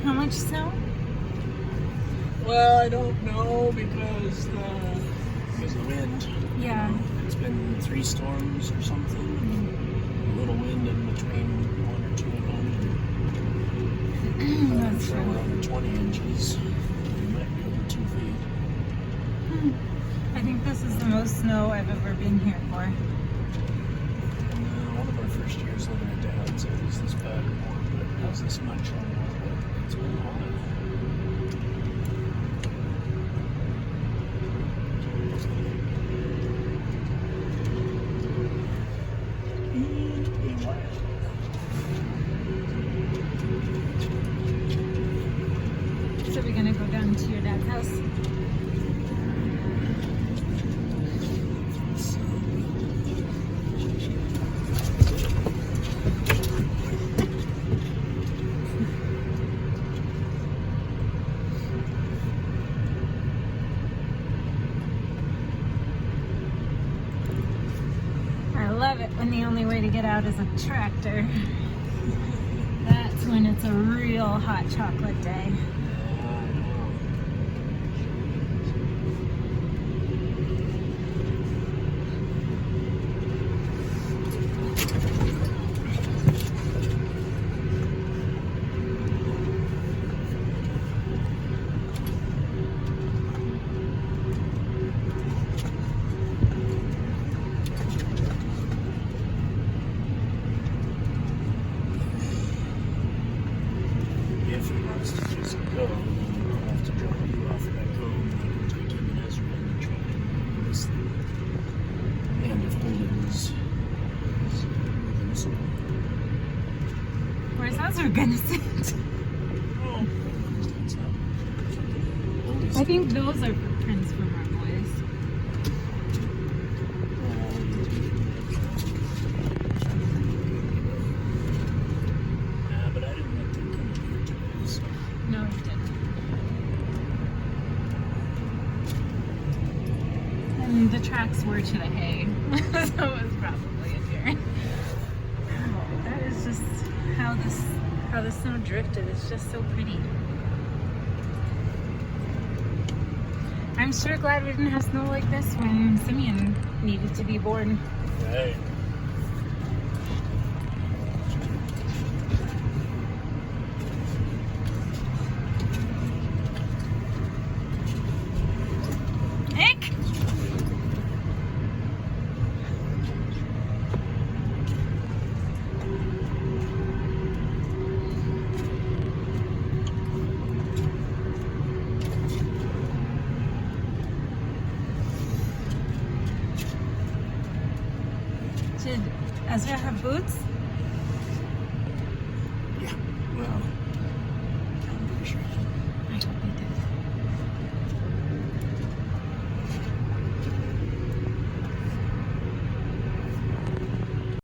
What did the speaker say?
How much snow? Well, I don't know because the wind. Yeah. You know, it's been 3 storms or something. A little wind in between 1 or 2 of them. I'm That's sure true. we're over 20 inches. We might be over 2 feet. I think this is the most snow I've ever been here for. One of our first years living at Dad's, it was this bad or more, but it was this much. It's been hot. So we're gonna go down to your dad's house. I love it when the only way to get out is a tractor. That's when it's a real hot chocolate day. If he wants to just go, then I'll have to drop you off back home. I can take him and Ezra and try and miss them. And if Holden's moving slow. Where's Ezra gonna sit? Oh, that's not. I think those are footprints from our boys. But I didn't let them come here today, so. No, he didn't. And the tracks were to the hay, so it was probably a deer. Oh, that is just how the snow drifted. It's just so pretty. I'm sure glad we didn't have snow like this when Simeon needed to be born. Right. Nick! Did Ezra have boots?